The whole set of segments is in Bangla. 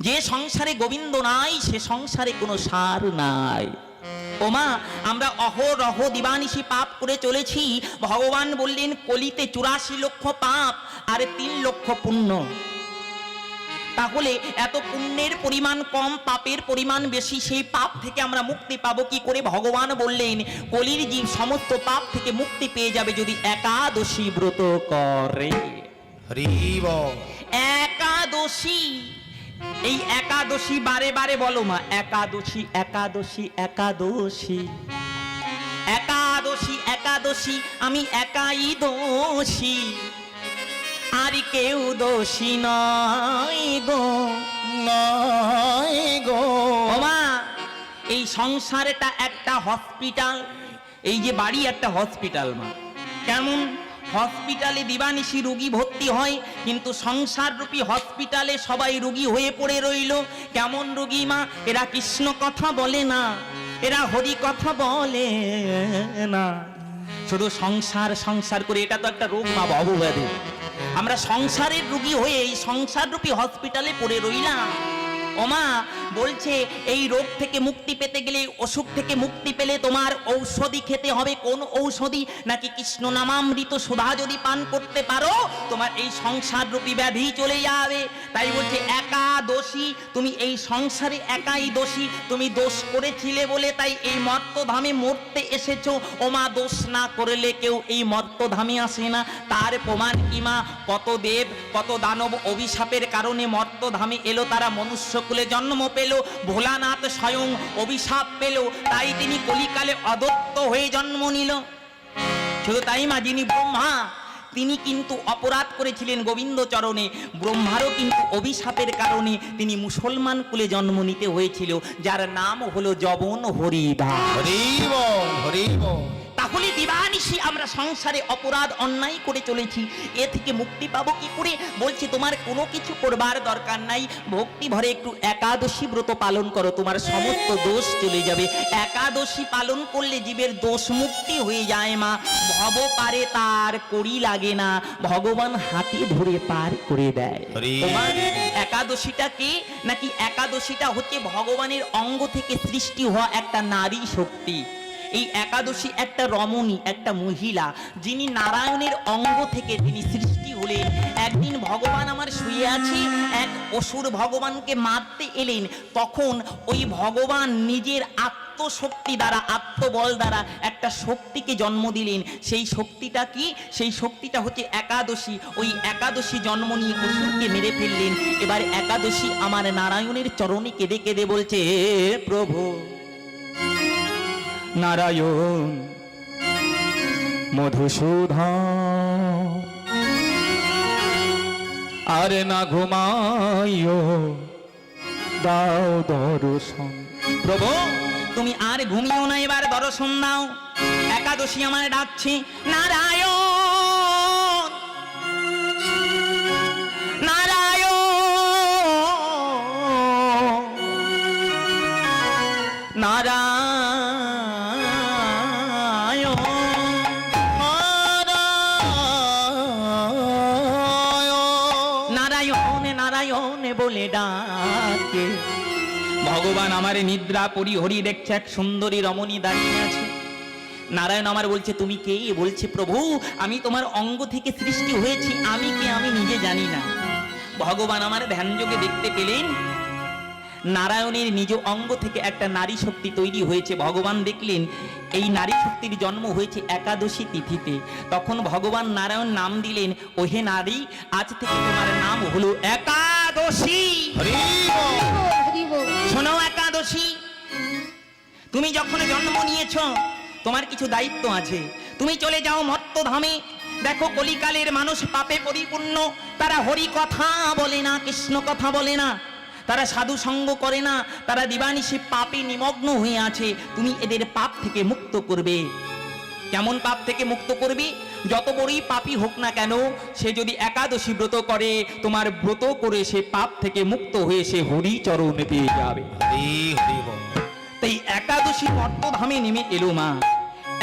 যে সংসারে গোবিন্দ নাই সে সংসারে কোনো সার নাই। ওমা, আমরা অহরহ দিবানিশি পাপ করে চলেছি। ভগবান বললেন কলিতে 84 লক্ষ পাপ আর 3 লক্ষ পুণ্য। তাহলে এত পুণ্যের পরিমাণ কম, পাপের পরিমাণ বেশি, সেই পাপ থেকে আমরা মুক্তি পাবো কি করে? ভগবান বললেন কলির জীব সমস্ত পাপ থেকে মুক্তি পেয়ে যাবে যদি একাদশী ব্রত করে। হরি বল। একাদশী, এই একাদশী বারে বারে বলো মা, একাদশী একাদশী একাদশী একাদশী একাদশী, আমি একাই দোষী, আর কেউ দোষী নয় গো, নয় গো। ওমা, এই সংসারটা একটা হসপিটাল, এই যে বাড়ি একটা হসপিটাল মা। কেমন? হসপিটালে দিবানিশি রোগী ভর্তি হয়, কিন্তু সংসার রূপী হসপিটালে সবাই রোগী হয়ে পড়ে রইল। কেমন রোগী মা? এরা কৃষ্ণ কথা বলে না, এরা হরি কথা বলে না, শুধু সংসার সংসার করে। এটা তো একটা রোগ মা, ভবব্যাধি। আমরা সংসারের রোগী হয়ে এই সংসার রূপী হসপিটালে পড়ে রইলাম। ওমা বলছে এই রোগ থেকে মুক্তি পেতে গেলে, অসুখ থেকে মুক্তি পেলে তোমার ঔষধি খেতে হবে। কোন ঔষধি? নাকি কৃষ্ণ নামামৃত সুধা যদি পান করতে পারো তোমার এই সংসার রূপী ব্যাধি চলে যাবে। তাই বলছে একাদশী, তুমি এই সংসারে একাই দোষী। তুমি দোষ করেছিলে বলে তাই এই মর্তধামে মরতে এসেছো। ওমা, দোষ না করলে কেউ এই মর্তধামে আসে না। তার প্রমাণ কি মা? কত দেব কত দানব অভিশাপের কারণে মর্তধামে এলো, তারা মনুষ্য কুলে জন্ম পেল। ভোলানাথ স্বয়ং অভিশাপ পেল, তাই তিনি কলিকালে অদত্ত হয়ে জন্ম নিল। শুধু তাই মা, যিনি ব্রহ্মা তিনি কিন্তু অপরাধ করেছিলেন গোবিন্দ চরণে। ব্রহ্মারও কিন্তু অভিশাপের কারণে তিনি মুসলমান কুলে জন্ম নিতে হয়েছিল, যার নাম হলো যবন হরিদাস। হরি বল, হরি বল। তাহলে দিবানিশি আমরা সংসারে অপরাধ অন্যায় করে চলেছি, এ থেকে মুক্তি পাবো কি করে? বলছি তোমার কোনো কিছু করবার দরকার নাই, ভক্তি ভরে একটু একাদশী ব্রত পালন করো, তোমার সমস্ত দোষ চলে যাবে। একাদশী পালন করলে জীবের দোষ মুক্তি হয়ে যায় মা। ভব পারে তার করি লাগে না, ভগবান হাতে ধরে পার করে দেয়। তোমার একাদশীটা কি? নাকি একাদশীটা হচ্ছে ভগবানের অঙ্গ থেকে সৃষ্টি হওয়া একটা নারী শক্তি। এই একাদশী একটা রমণী, একটা মহিলা, যিনি নারায়ণের অঙ্গ থেকে তিনি সৃষ্টি হলেন। একদিন ভগবান আমার শুয়ে আছে, এক অসুর ভগবানকে মারতে এলেন। তখন ওই ভগবান নিজের আত্মশক্তি দ্বারা, আত্মবল দ্বারা একটা শক্তিকে জন্ম দিলেন। সেই শক্তিটা কি? সেই শক্তিটা হচ্ছে একাদশী। ওই একাদশী জন্ম নিয়ে অসুরকে মেরে ফেললেন। এবার একাদশী আমার নারায়ণের চরণে কেঁদে কেঁদে বলছে, হে প্রভু নারায়ণ মধুসূদন, আরে না ঘুমাইও, দাও দর্শন। প্রভু তুমি আর ঘুমিও না, এবার দর্শন দাও। একাদশী আমার ডাকছে, নারায়ণ নারায়ণ নারায়ণ বলে ডাকে। ভগবান আমার নিদ্রা পরিহরি দেখছে, এক সুন্দরী রমণী দাঁড়িয়ে আছে। নারায়ণ আমার বলছে, তুমি কে? বলছে, প্রভু আমি তোমার অঙ্গ থেকে সৃষ্টি হয়েছি, আমি কে আমি নিজে জানি না। ভগবান আমার ধ্যান যোগে দেখতে পেলেন নারায়ণের নিজ অঙ্গ থেকে একটা নারী শক্তি তৈরি হয়েছে। ভগবান দেখলেন এই নারী শক্তির জন্ম হয়েছে একাদশী তিথিতে। তখন ভগবান নারায়ণ নাম দিলেন, ওহে নারী, আজ থেকে তোমার নাম হলো একাদশী। শোনো একাদশী, তুমি যখন জন্ম নিয়েছ তোমার কিছু দায়িত্ব আছে। তুমি চলে যাও মর্তধামে। দেখো কলিকালের মানুষ পাপে পরিপূর্ণ, তারা হরি কথা বলে না, কৃষ্ণ কথা বলে না, তারা সাধু সঙ্গ করে না, তারা দিবানিশি পাপে নিমগ্ন হয়ে আছে। তুমি এদের পাপ থেকে মুক্ত করবে। কেমন পাপ থেকে মুক্ত করবে? যত বড়ই পাপী হোক না কেন, সে যদি একাদশী ব্রত করে, তোমার ব্রত করে সে পাপ থেকে মুক্ত হয়ে সে হরি চরণে পেয়ে যাবে। তাই একাদশী মর্তধামে নেমে এলো মা।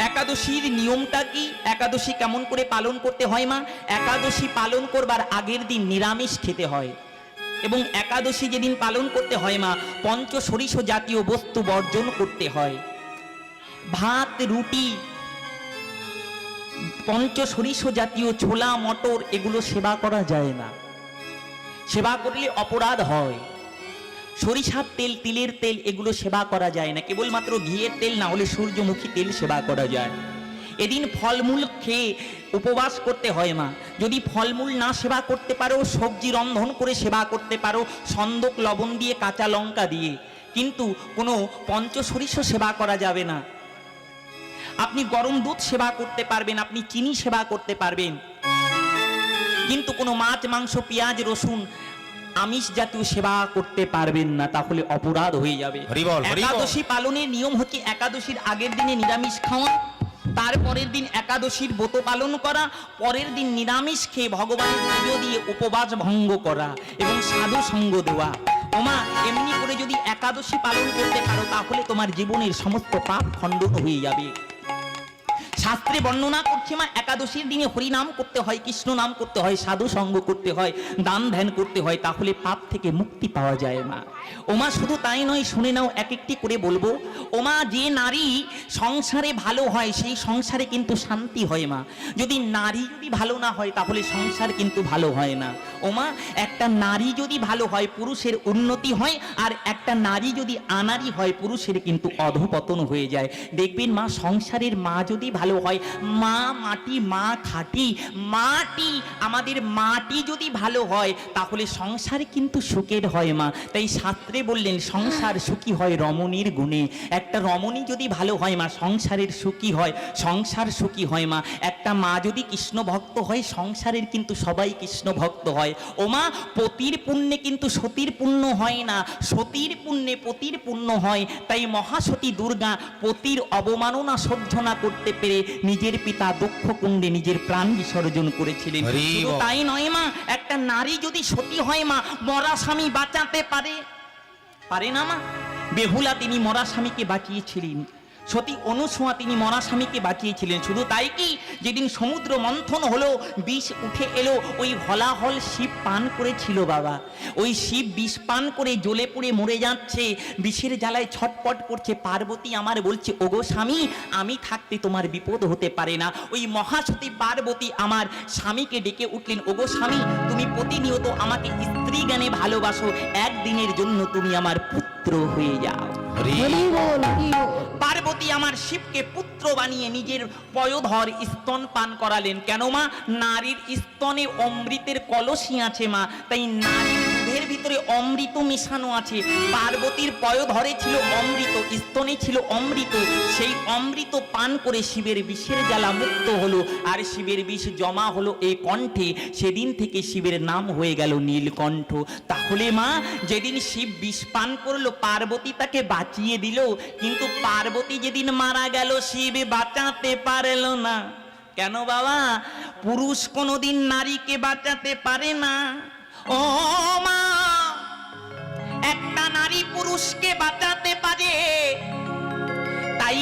একাদশীর নিয়মটা কি? একাদশী কেমন করে পালন করতে হয় মা? একাদশী পালন করবার আগের দিন নিরামিষ খেতে হয়। এবং একাদশী যেদিন পালন করতে হয় মা, পঞ্চশরীষ জাতীয় বস্তু বর্জন করতে হয়। ভাত, রুটি, পঞ্চশরীষ জাতীয় ছোলা, মটর এগুলো সেবা করা যায় না। সেবা করলে অপরাধ হয়। সরিষার তেল, তিলের তেল এগুলো সেবা করা যায় না। কেবলমাত্র ঘিয়ের তেল না হলে সূর্যমুখী তেল সেবা করা যায়। এদিন ফলমূল খেয়ে উপবাস করতে হয় মা। যদি ফলমূল না সেবা করতে পারো, সবজি রন্ধন করে সেবা করতে পারো, সন্দক লবণ দিয়ে, কাঁচা লঙ্কা দিয়ে, কিন্তু কোনো পঞ্চশরীষ সেবা করা যাবে না। আপনি গরম দুধ সেবা করতে পারবেন, আপনি চিনি সেবা করতে পারবেন, কিন্তু কোনো মাছ, মাংস, পেঁয়াজ, রসুন, আমিষ জাতীয় সেবা করতে পারবেন না, তাহলে অপরাধ হয়ে যাবে। একাদশী পালনের নিয়ম হচ্ছে একাদশীর আগের দিনে নিরামিষ খাওয়া, তারপরের দিন একাদশীর ব্রত পালন করা, পরের দিন নিরামিষ খেয়ে ভগবানের পুজো দিয়ে উপবাস ভঙ্গ করা এবং সাধু সঙ্গ দেওয়া। ওমা, এমনি করে যদি একাদশী পালন করতে পারো তাহলে তোমার জীবনের সমস্ত পাপ খণ্ডন হয়ে যাবে। শাস্ত্রে বর্ণনা করছে মা, একাদশীর দিনে হরি নাম করতে হয়, কৃষ্ণ নাম করতে হয়, সাধু সঙ্গ করতে হয়, দান ধ্যান করতে হয়, তাহলে পাপ থেকে মুক্তি পাওয়া যায় মা। ওমা, শুধু তাই নয়, শুনে নাও, এক একটি করে বলবো। ওমা, যে নারী সংসারে ভালো হয় সেই সংসারে কিন্তু শান্তি হয় মা। যদি নারী যদি ভালো না হয় তাহলে সংসার কিন্তু ভালো হয় না। ওমা, একটা নারী যদি ভালো হয় পুরুষের উন্নতি হয়, আর একটা নারী যদি আনারি হয় পুরুষের কিন্তু অধঃপতন হয়ে যায়। দেখবেন মা, সংসারের মা যদি ভালো হয়, মা মাটি, মা খাঁটি মাটি, আমাদের মাটি যদি ভালো হয় তাহলে সংসার কিন্তু সুখের হয় মা। তাই শাস্ত্রে বললেন সংসার সুখী হয় রমণীর গুণে। একটা রমণী যদি ভালো হয় মা, সংসারের সুখী হয়, সংসার সুখী হয় মা। একটা মা যদি কৃষ্ণ ভক্ত হয়, সংসারের কিন্তু সবাই কৃষ্ণ ভক্ত হয়। ও মা, পতির পুণ্যে কিন্তু সতীর পুণ্য হয় না, সতীর পুণ্যে পতির পুণ্য হয়। তাই মহাসতী দুর্গা পতির অবমাননা সহ্য না করতে পেরে নিজের পিতা দক্ষ কুণ্ডে নিজের প্রাণ বিসর্জন করেছিলেন। শুধু তাই নয় মা, একটা নারী যদি সতী হয় মা, মরা স্বামী বাঁচাতে পারে না মা। বেহুলা তিনি মরা স্বামীকে বাঁচিয়েছিলেন, সতী অনুসূয়া তিনি মরা স্বামীকে বাঁচিয়েছিলেন। শুধু তাই কি, যেদিন সমুদ্র মন্থন হলো, বিষ উঠে এলো, ওই হলাহল শিব পান করেছিল বাবা। ওই শিব বিষ পান করে জ্বলে পুড়ে মরে যাচ্ছে, বিষের জ্বালায় ছটপট করছে। পার্বতী আমার বলছে, ওগো স্বামী, আমি থাকতে তোমার বিপদ হতে পারে না। ওই মহাসতী পার্বতী আমার স্বামীকে ডেকে উঠলেন, ওগো স্বামী, তুমি প্রতিনিয়ত আমাকে স্ত্রী জ্ঞানে ভালোবাসো, একদিনের জন্য তুমি আমার পুত্র হয়ে যাও। পার্বতী আমার শিবকে পুত্র বানিয়ে নিজের পয়োধর স্তন পান করালেন। কেন মা? নারীর স্তনে অমৃতের কলসি আছে মা, তাই নারীর দুধের ভিতরে অমৃত মেশানো আছে। পার্বতীর পয়োধরে ছিল অমৃত, স্তনে ছিল অমৃত, সেই অমৃত পান করে শিবের বিষের জ্বালা মুক্ত হলো, আর শিবের বিষ জমা হলো এই কণ্ঠে। সেদিন থেকে শিবের নাম হয়ে গেল নীলকণ্ঠ। তাহলে মা, যেদিন শিব বিষ পান করলো, পার্বতী তাকে বাঁচিয়ে দিল, কিন্তু পার্বতী যেদিন মারা গেল শিব বাঁচাতে পারল না। কেন বাবা? পুরুষ কোনোদিন নারীকে বাঁচাতে পারে না। ও মা, একটা নারী পুরুষকে বাঁচাতে পারে। তাই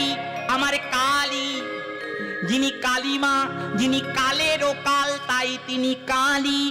আমার কালী, যিনি কালী মা, যিনি কালেরও কাল, তাই তিনি কালী।